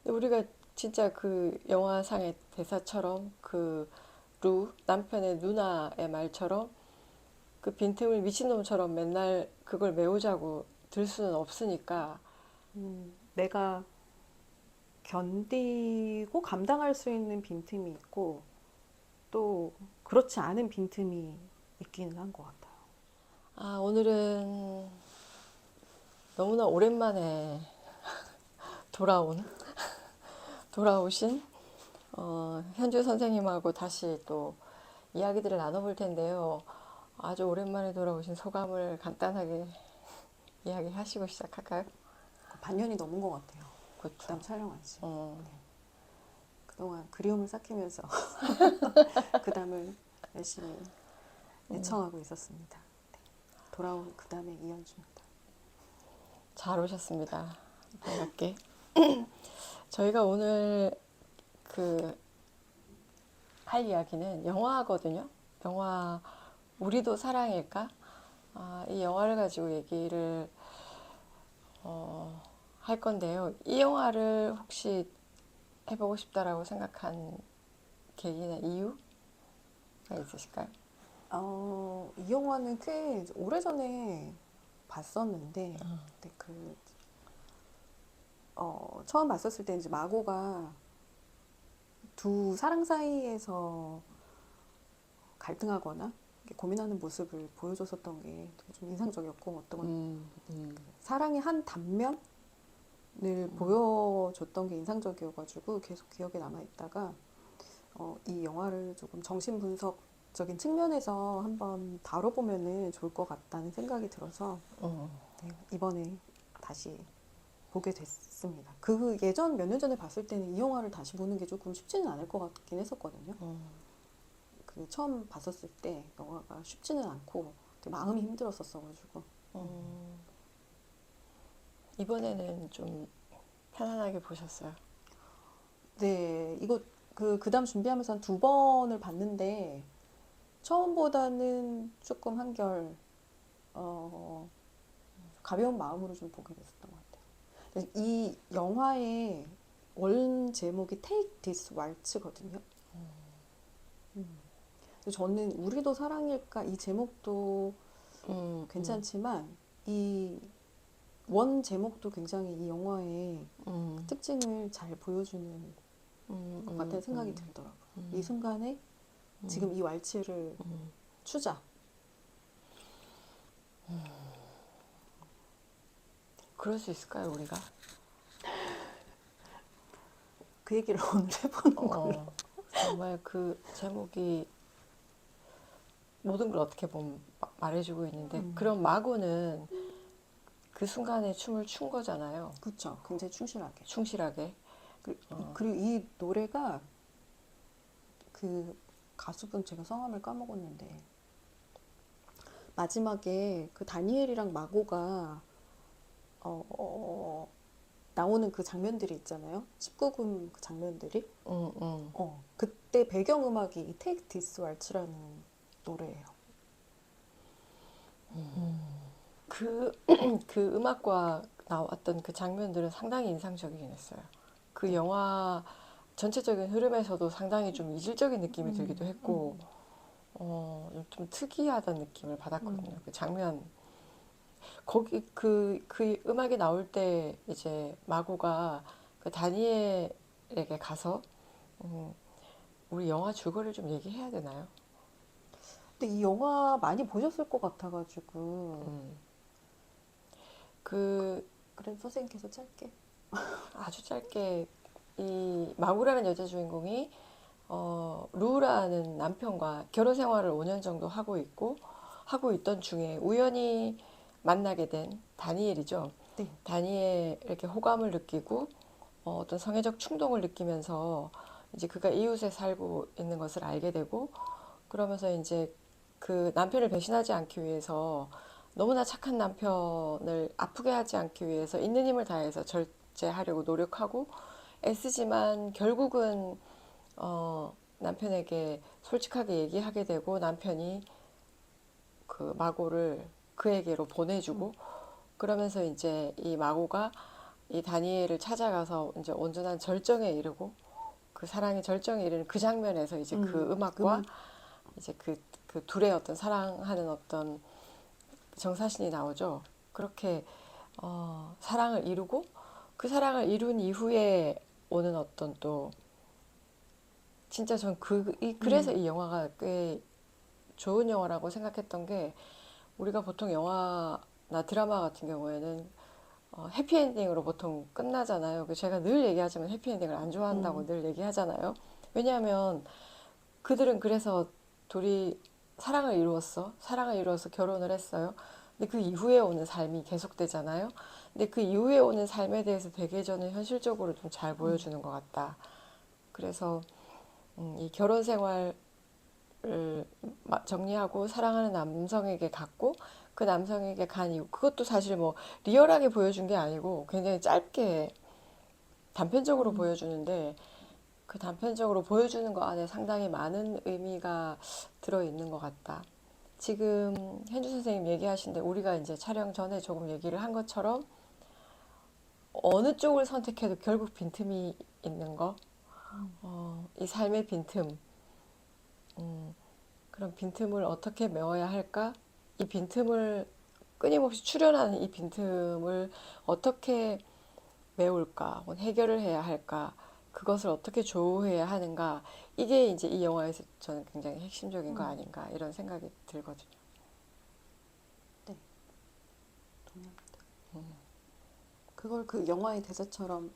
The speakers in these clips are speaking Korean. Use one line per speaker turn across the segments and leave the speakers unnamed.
근데 우리가 진짜 그 영화상의 대사처럼 그 남편의 누나의 말처럼 그 빈틈을 미친놈처럼 맨날 그걸 메우자고 들 수는 없으니까.
내가 견디고 감당할 수 있는 빈틈이 있고 또 그렇지 않은 빈틈이 있기는 한 것 같아요.
아, 오늘은 너무나 오랜만에 돌아온, 돌아오신 현주 선생님하고 다시 또 이야기들을 나눠볼 텐데요. 아주 오랜만에 돌아오신 소감을 간단하게 이야기하시고 시작할까요?
반년이 넘은 것 같아요.
그렇죠.
그다음 촬영한 지.
어,
네. 그동안 그리움을 삭히면서 그다음을 열심히 애청하고 있었습니다. 네. 돌아온 그다음에 이현주입니다.
잘 오셨습니다. 반갑게. 저희가 오늘 그 할 이야기는 영화거든요. 영화 우리도 사랑일까? 아, 이 영화를 가지고 얘기를 할 건데요. 이 영화를 혹시 해보고 싶다라고 생각한 계기나 이유가 있으실까요?
이 영화는 꽤 오래전에 봤었는데 근데 처음 봤었을 때 이제 마고가 두 사랑 사이에서 갈등하거나 고민하는 모습을 보여줬었던 게 되게 좀 인상적이었고 어떤 사랑의 한 단면을 보여줬던 게 인상적이어가지고 계속 기억에 남아있다가 이 영화를 조금 정신분석적인 측면에서 한번 다뤄보면은 좋을 것 같다는 생각이 들어서 네, 이번에 다시 보게 됐습니다. 그 예전 몇 년 전에 봤을 때는 이 영화를 다시 보는 게 조금 쉽지는 않을 것 같긴 했었거든요. 그 처음 봤었을 때 영화가 쉽지는 않고 되게 마음이 힘들었었어가지고
이번에는 좀 편안하게 보셨어요.
네 이거 그다음 준비하면서 한 두 번을 봤는데 처음보다는 조금 한결 어, 가벼운 마음으로 좀 보게 됐었던 것 같아요. 이 영화의 원 제목이 Take This Waltz거든요. 저는 우리도 사랑일까 이 제목도
음, 음,
괜찮지만 이 원 제목도 굉장히 이 영화의 그
음,
특징을 잘 보여주는 것 같다는 생각이 들더라고요. 이 순간에 지금 이 왈츠를 추자.
그럴 수 있을까요, 우리가?
그 얘기를 오늘 해보는 걸로.
정말 그 제목이 모든 걸 어떻게 보면 말해주고 있는데, 그럼 마고는 그 순간에 춤을 춘 거잖아요.
그렇죠. 굉장히 충실하게.
충실하게.
그리고 이 노래가 그 가수분 제가 성함을 까먹었는데 마지막에 그 다니엘이랑 마고가 어, 어, 나오는 그 장면들이 있잖아요. 19금 그 장면들이.
음, 음.
그때 배경음악이 이 Take This Waltz라는 노래예요.
그, 그 음악과 나왔던 그 장면들은 상당히 인상적이긴 했어요. 그
네.
영화 전체적인 흐름에서도 상당히 좀 이질적인 느낌이 들기도 했고, 좀 특이하다는 느낌을 받았거든요. 그 장면, 거기 그 음악이 나올 때 이제 마고가 그 다니엘에게 가서, 음, 우리 영화 줄거리를 좀 얘기해야 되나요?
근데 이 영화 많이 보셨을 것 같아가지고
그
그래도 선생님께서 짧게.
아주 짧게 이 마구라는 여자 주인공이 루라는 남편과 결혼 생활을 5년 정도 하고 있던 중에 우연히 만나게 된 다니엘이죠.
네.
다니엘에게 호감을 느끼고 어떤 성애적 충동을 느끼면서 이제 그가 이웃에 살고 있는 것을 알게 되고 그러면서 이제 그 남편을 배신하지 않기 위해서 너무나 착한 남편을 아프게 하지 않기 위해서 있는 힘을 다해서 절제하려고 노력하고 애쓰지만 결국은 남편에게 솔직하게 얘기하게 되고 남편이 그 마고를 그에게로 보내주고 그러면서 이제 이 마고가 이 다니엘을 찾아가서 이제 온전한 절정에 이르고 그 사랑의 절정에 이르는 그 장면에서 이제 그 음악과 이제 그 둘의 어떤 사랑하는 어떤 정사신이 나오죠. 그렇게 사랑을 이루고 그 사랑을 이룬 이후에 오는 어떤 또 진짜 전 그래서 이 영화가 꽤 좋은 영화라고 생각했던 게 우리가 보통 영화나 드라마 같은 경우에는 해피엔딩으로 보통 끝나잖아요. 제가 늘 얘기하지만 해피엔딩을 안 좋아한다고 늘 얘기하잖아요. 왜냐하면 그들은 그래서 둘이 사랑을 이루어서 결혼을 했어요. 근데 그 이후에 오는 삶이 계속되잖아요. 근데 그 이후에 오는 삶에 대해서 되게 저는 현실적으로 좀 잘 보여주는 것 같다. 그래서 이 결혼 생활을 정리하고 사랑하는 남성에게 갔고 그 남성에게 간 이후 그것도 사실 뭐 리얼하게 보여준 게 아니고 굉장히 짧게 단편적으로 보여주는데 그 단편적으로 보여주는 거 안에 상당히 많은 의미가 들어있는 것 같다. 지금 현주 선생님 얘기하신데 우리가 이제 촬영 전에 조금 얘기를 한 것처럼 어느 쪽을 선택해도 결국 빈틈이 있는 거, 이 삶의 빈틈, 그런 빈틈을 어떻게 메워야 할까? 이 빈틈을 끊임없이 출현하는 이 빈틈을 어떻게 메울까? 혹은 해결을 해야 할까? 그것을 어떻게 조우해야 하는가? 이게 이제 이 영화에서 저는 굉장히 핵심적인 거 아닌가 이런 생각이 들거든요.
네, 동의합니다. 그걸 그 영화의 대사처럼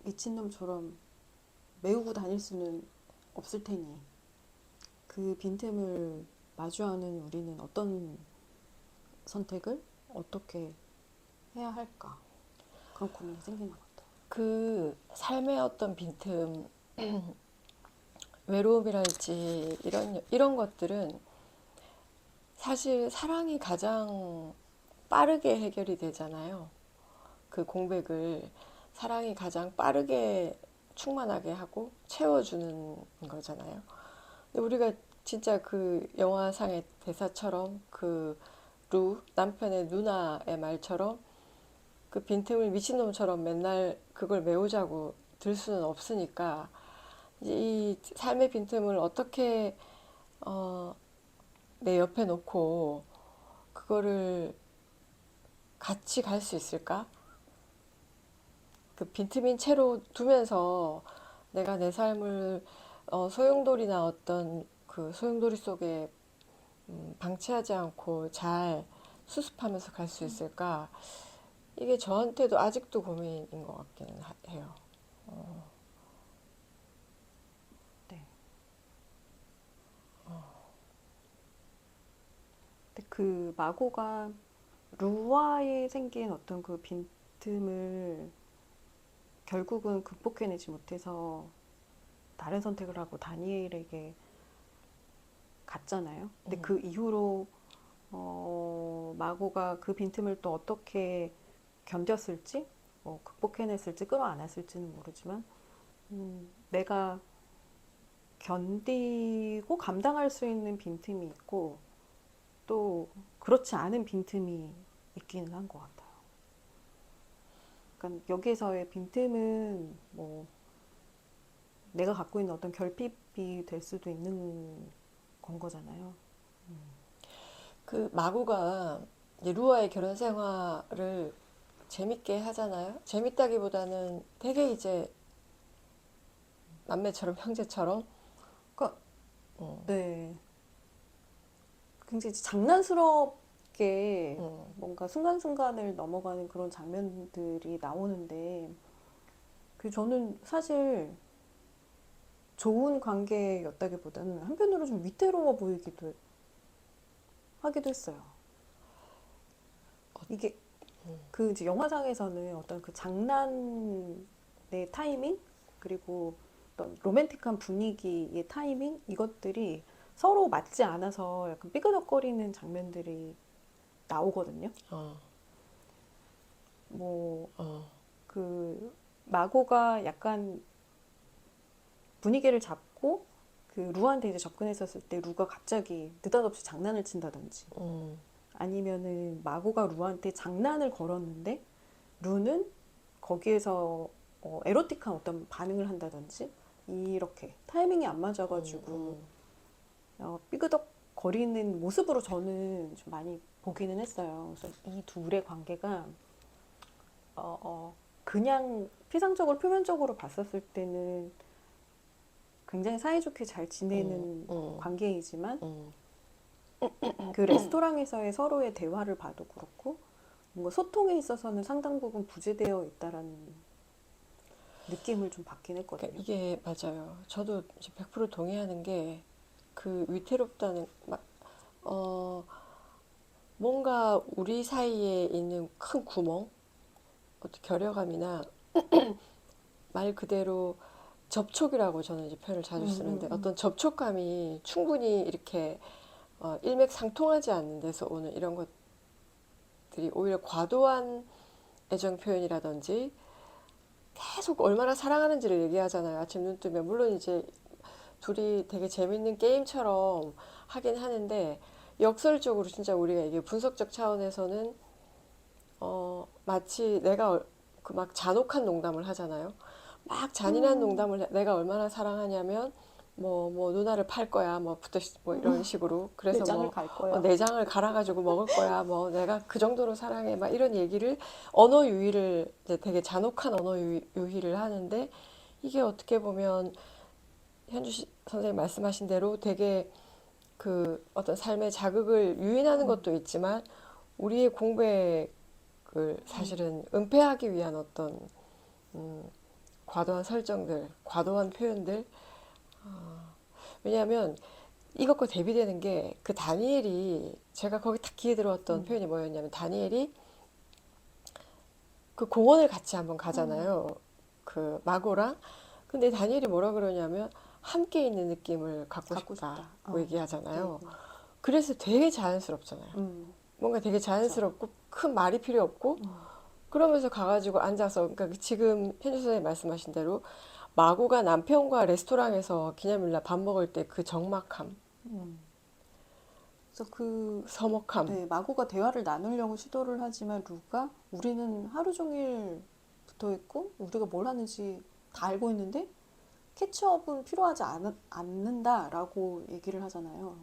미친놈처럼 메우고 다닐 수는 없을 테니 그 빈틈을 마주하는 우리는 어떤 선택을 어떻게 해야 할까? 그런 고민이 생기는 것 같아요.
그 삶의 어떤 빈틈, 외로움이랄지 이런 것들은 사실 사랑이 가장 빠르게 해결이 되잖아요. 그 공백을 사랑이 가장 빠르게 충만하게 하고 채워주는 거잖아요. 근데 우리가 진짜 그 영화상의 대사처럼 남편의 누나의 말처럼 그 빈틈을 미친놈처럼 맨날 그걸 메우자고 들 수는 없으니까 이제 이 삶의 빈틈을 어떻게 내 옆에 놓고 그거를 같이 갈 수 있을까? 그 빈틈인 채로 두면서 내가 내 삶을 소용돌이나 어떤 그 소용돌이 속에 방치하지 않고 잘 수습하면서 갈 수 있을까? 이게 저한테도 아직도 고민인 것 같기는 해요.
네. 근데 그 마고가 루아에 생긴 어떤 그 빈틈을 결국은 극복해내지 못해서 다른 선택을 하고 다니엘에게 갔잖아요. 근데 그 이후로 마고가 그 빈틈을 또 어떻게 견뎠을지, 뭐 극복해냈을지, 끌어안았을지는 모르지만 내가 견디고 감당할 수 있는 빈틈이 있고 또 그렇지 않은 빈틈이 있기는 한 것 같아요. 그러니까 여기에서의 빈틈은 뭐 내가 갖고 있는 어떤 결핍이 될 수도 있는 건 거잖아요.
그 마구가 이제 루아의 결혼 생활을 재밌게 하잖아요. 재밌다기보다는 되게 이제 남매처럼 형제처럼
그러니까
어,
네, 굉장히 장난스럽게
어,
뭔가 순간순간을 넘어가는 그런 장면들이 나오는데 그 저는 사실 좋은 관계였다기보다는 한편으로 좀 위태로워 보이기도 하기도 했어요. 이게 그 이제 영화상에서는 어떤 그 장난의 타이밍 그리고 어떤 로맨틱한 분위기의 타이밍 이것들이 서로 맞지 않아서 약간 삐그덕거리는 장면들이 나오거든요.
어,
뭐
어,
그 마고가 약간 분위기를 잡고 그 루한테 이제 접근했었을 때 루가 갑자기 느닷없이 장난을 친다든지
음,
아니면은 마고가 루한테 장난을 걸었는데 루는 거기에서 에로틱한 어떤 반응을 한다든지 이렇게 타이밍이 안 맞아가지고 삐그덕 거리는 모습으로 저는 좀 많이 보기는 했어요. 그래서 이 둘의 관계가 그냥 피상적으로 표면적으로 봤었을 때는 굉장히 사이좋게 잘 지내는 관계이지만 그 레스토랑에서의 서로의 대화를 봐도 그렇고 뭔가 소통에 있어서는 상당 부분 부재되어 있다라는 느낌을 좀 받긴 했거든요.
그러니까 이게 맞아요. 저도 이제 100% 동의하는 게 그 위태롭다는 뭔가 우리 사이에 있는 큰 구멍, 어떤 결여감이나 말 그대로 접촉이라고 저는 이제 표현을 자주 쓰는데 어떤 접촉감이 충분히 이렇게 일맥상통하지 않는 데서 오는 이런 것들이 오히려 과도한 애정 표현이라든지 계속 얼마나 사랑하는지를 얘기하잖아요. 아침 눈 뜨면 물론 이제 둘이 되게 재밌는 게임처럼 하긴 하는데 역설적으로 진짜 우리가 이게 분석적 차원에서는 마치 내가 그 막 잔혹한 농담을 하잖아요. 막 잔인한 농담을 내가 얼마나 사랑하냐면 뭐 누나를 팔 거야 뭐 이런 식으로 그래서
내장을
뭐
갈 거야.
내장을 갈아가지고 먹을 거야 뭐 내가 그 정도로 사랑해 막 이런 얘기를 언어 유희를 이제 되게 잔혹한 언어 유희를 하는데 이게 어떻게 보면 선생님 말씀하신 대로 되게 그 어떤 삶의 자극을 유인하는 것도 있지만 우리의 공백을 사실은 은폐하기 위한 어떤 과도한 설정들, 과도한 표현들. 왜냐하면 이것과 대비되는 게 그 다니엘이 제가 거기 딱 귀에 들어왔던 표현이 뭐였냐면 다니엘이 그 공원을 같이 한번 가잖아요. 그 마고랑. 근데 다니엘이 뭐라 그러냐면 함께 있는 느낌을 갖고
갖고 싶다.
싶다고 얘기하잖아요.
네.
그래서 되게 자연스럽잖아요. 뭔가 되게 자연스럽고 큰 말이 필요 없고 그러면서 가가지고 앉아서 그러니까 지금 현주 선생님 말씀하신 대로 마고가 남편과 레스토랑에서 기념일날 밥 먹을 때 그 적막함,
그래서 그
서먹함.
네, 마고가 대화를 나누려고 시도를 하지만 루가 우리는 하루 종일 붙어 있고 우리가 뭘 하는지 다 알고 있는데 캐치업은 필요하지 않는다라고 얘기를 하잖아요.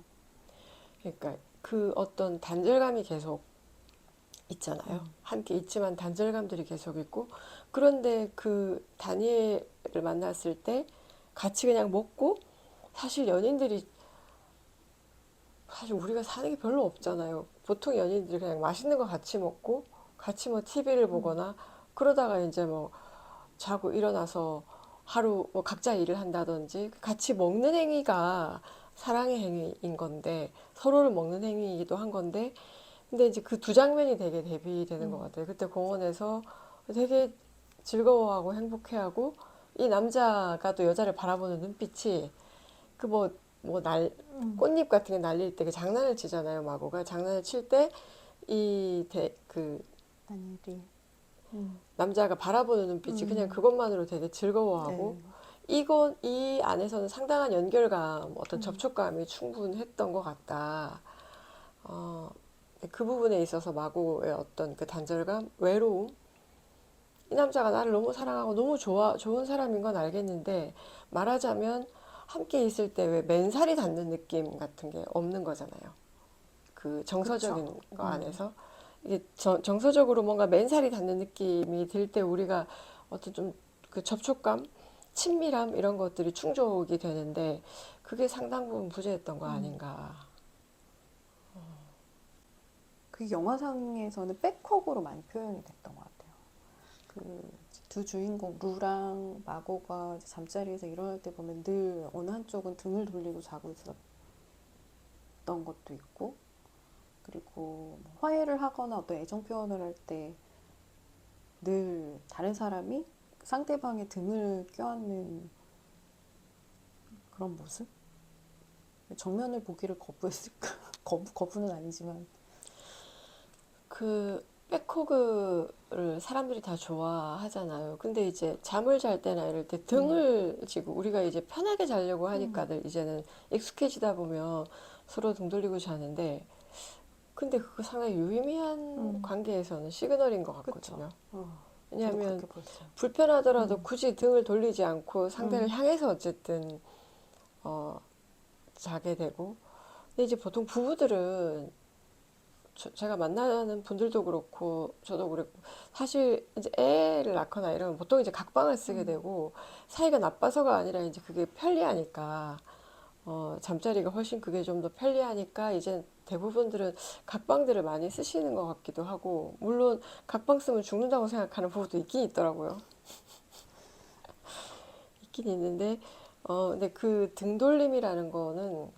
그러니까 그 어떤 단절감이 계속 있잖아요. 함께 있지만 단절감들이 계속 있고 그런데 그 다니엘을 만났을 때 같이 그냥 먹고 사실 연인들이 사실 우리가 사는 게 별로 없잖아요. 보통 연인들이 그냥 맛있는 거 같이 먹고 같이 뭐 TV를 보거나 그러다가 이제 뭐 자고 일어나서 하루 뭐 각자 일을 한다든지 같이 먹는 행위가 사랑의 행위인 건데 서로를 먹는 행위이기도 한 건데 근데 이제 그 두 장면이 되게 대비되는 것 같아요. 그때 공원에서 되게 즐거워하고 행복해하고 이 남자가 또 여자를 바라보는 눈빛이 그 꽃잎 같은 게 날릴 때 그 장난을 치잖아요. 마고가 장난을 칠 때 그
다니엘이
남자가 바라보는 눈빛이 그냥 그것만으로 되게 즐거워하고 이 안에서는 상당한 연결감, 어떤 접촉감이 충분했던 것 같다. 그 부분에 있어서 마고의 어떤 그 단절감, 외로움. 이 남자가 나를 너무 사랑하고 너무 좋은 사람인 건 알겠는데 말하자면 함께 있을 때 왜 맨살이 닿는 느낌 같은 게 없는 거잖아요. 그 정서적인
그쵸.
거 안에서. 이게 정서적으로 뭔가 맨살이 닿는 느낌이 들 때 우리가 어떤 좀 그 접촉감, 친밀함 이런 것들이 충족이 되는데 그게 상당 부분 부재했던 거 아닌가.
그 영화상에서는 백허그로 많이 표현이 됐던 것 같아요. 그 두 주인공 루랑 마고가 이제 잠자리에서 일어날 때 보면 늘 어느 한쪽은 등을 돌리고 자고 있었던 것도 있고 그리고 뭐 화해를 하거나 어떤 애정 표현을 할 때 늘 다른 사람이 상대방의 등을 껴안는 그런 모습? 정면을 보기를 거부했을까? 거부는 아니지만
그 백호그를 사람들이 다 좋아하잖아요. 근데 이제 잠을 잘 때나 이럴 때 등을 지고 우리가 이제 편하게 자려고 하니까들 이제는 익숙해지다 보면 서로 등 돌리고 자는데 근데 그거 상당히 유의미한 관계에서는 시그널인 것 같거든요.
저도
왜냐하면
그렇게 보였어요.
불편하더라도 굳이 등을 돌리지 않고 상대를 향해서 어쨌든 자게 되고. 근데 이제 보통 부부들은 제가 만나는 분들도 그렇고 저도 그렇고 사실 이제 애를 낳거나 이러면 보통 이제 각방을 쓰게 되고 사이가 나빠서가 아니라 이제 그게 편리하니까 잠자리가 훨씬 그게 좀 더 편리하니까 이제 대부분들은 각방들을 많이 쓰시는 것 같기도 하고 물론 각방 쓰면 죽는다고 생각하는 부부도 있긴 있더라고요. 있긴 있는데 근데 그 등돌림이라는 거는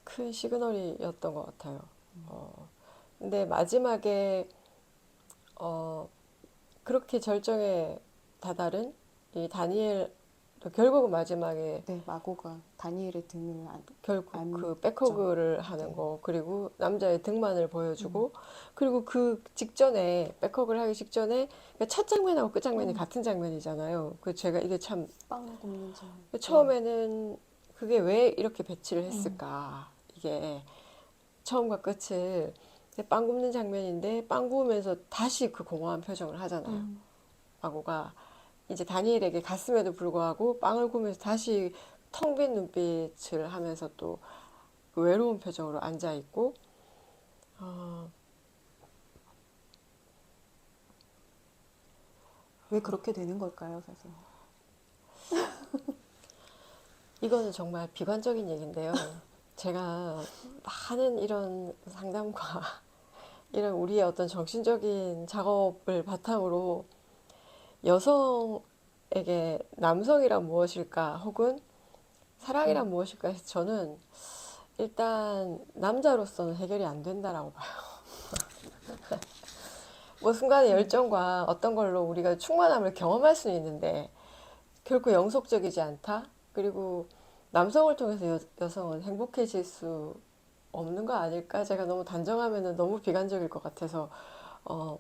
큰 시그널이었던 것 같아요. 근데 마지막에 어, 그렇게 절정에 다다른 이 다니엘도 결국은 마지막에
네, 마고가 다니엘의 등을
결국 그
안죠.
백허그를 하는
네.
거 그리고 남자의 등만을 보여주고 그리고 그 직전에 백허그를 하기 직전에 그러니까 첫 장면하고 끝 장면이 같은 장면이잖아요. 그 제가 이게 참
빵 굽는 장면. 네.
처음에는 그게 왜 이렇게 배치를 했을까 이게 처음과 끝을 빵 굽는 장면인데 빵 구우면서 다시 그 공허한 표정을 하잖아요. 마고가 이제 다니엘에게 갔음에도 불구하고 빵을 구우면서 다시 텅 빈 눈빛을 하면서 또 그 외로운 표정으로 앉아 있고
왜 그렇게 되는 걸까요, 선생님?
이거는 정말 비관적인 얘기인데요. 제가 많은 이런 상담과 이런 우리의 어떤 정신적인 작업을 바탕으로 여성에게 남성이란 무엇일까 혹은 사랑이란 무엇일까 해서 저는 일단 남자로서는 해결이 안 된다라고 봐요. 뭐 순간의 열정과 어떤 걸로 우리가 충만함을 경험할 수는 있는데 결코 영속적이지 않다. 그리고 남성을 통해서 여성은 행복해질 수 없는 거 아닐까? 제가 너무 단정하면은 너무 비관적일 것 같아서 어,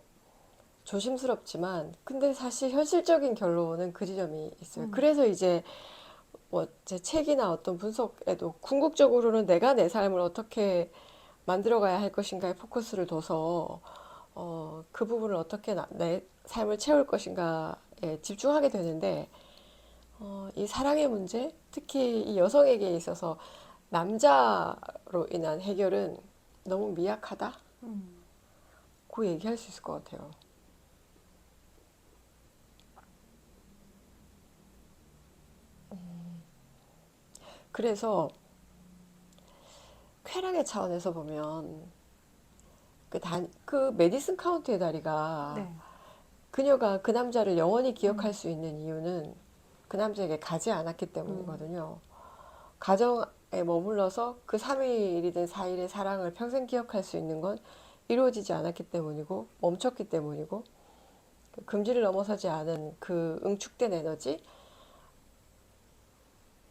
조심스럽지만 근데 사실 현실적인 결론은 그 지점이 있어요. 그래서 이제 뭐 제 책이나 어떤 분석에도 궁극적으로는 내가 내 삶을 어떻게 만들어가야 할 것인가에 포커스를 둬서 그 부분을 어떻게 내 삶을 채울 것인가에 집중하게 되는데 이 사랑의 문제, 특히 이 여성에게 있어서 남자로 인한 해결은 너무 미약하다? 그 얘기할 수 있을 것 같아요. 그래서 쾌락의 차원에서 보면 그 메디슨 카운트의 다리가
네.
그녀가 그 남자를 영원히 기억할 수 있는 이유는 그 남자에게 가지 않았기
음.
때문이거든요. 가정에 머물러서 그 3일이든 4일의 사랑을 평생 기억할 수 있는 건 이루어지지 않았기 때문이고 멈췄기 때문이고 그 금지를 넘어서지 않은 그 응축된 에너지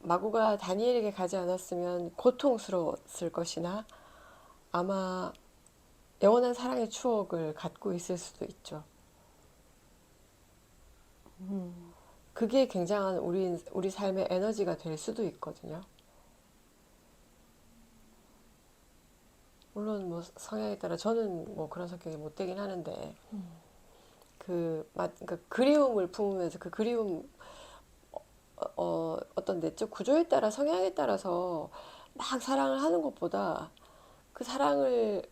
마구가 다니엘에게 가지 않았으면 고통스러웠을 것이나 아마 영원한 사랑의 추억을 갖고 있을 수도 있죠. 그게 굉장한 우리 삶의 에너지가 될 수도 있거든요. 물론 뭐 성향에 따라 저는 뭐 그런 성격이 못 되긴 하는데 그러니까 그리움을 품으면서 그 그리움 어떤 내적 구조에 따라 성향에 따라서 막 사랑을 하는 것보다 그 사랑을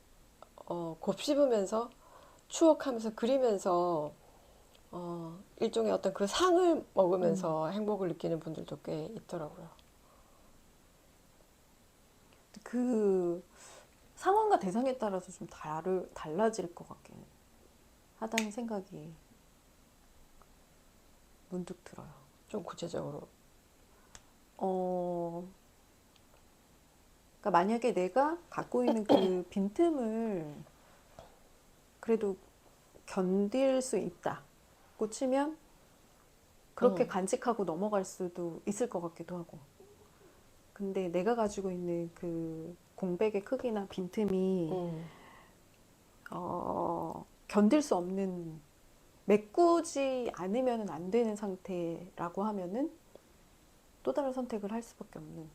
곱씹으면서 추억하면서 그리면서 일종의 어떤 그 상을 먹으면서 행복을 느끼는 분들도 꽤 있더라고요.
그 상황과 대상에 따라서 좀 달라질 것 같긴 하다는 생각이 문득 들어요.
좀 구체적으로.
어, 그러니까 만약에 내가 갖고 있는 그 빈틈을 그래도 견딜 수 있다고 치면 그렇게 간직하고 넘어갈 수도 있을 것 같기도 하고. 근데 내가 가지고 있는 그 공백의 크기나 빈틈이 견딜 수 없는 메꾸지 않으면 안 되는 상태라고 하면은 또 다른 선택을 할 수밖에 없는지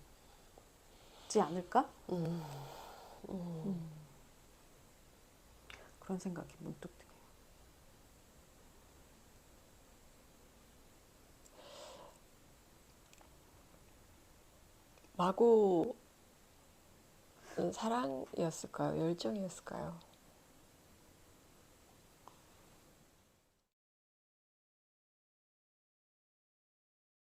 않을까? 그런 생각이 문득 드네요.
마구 사랑이었을까요? 열정이었을까요?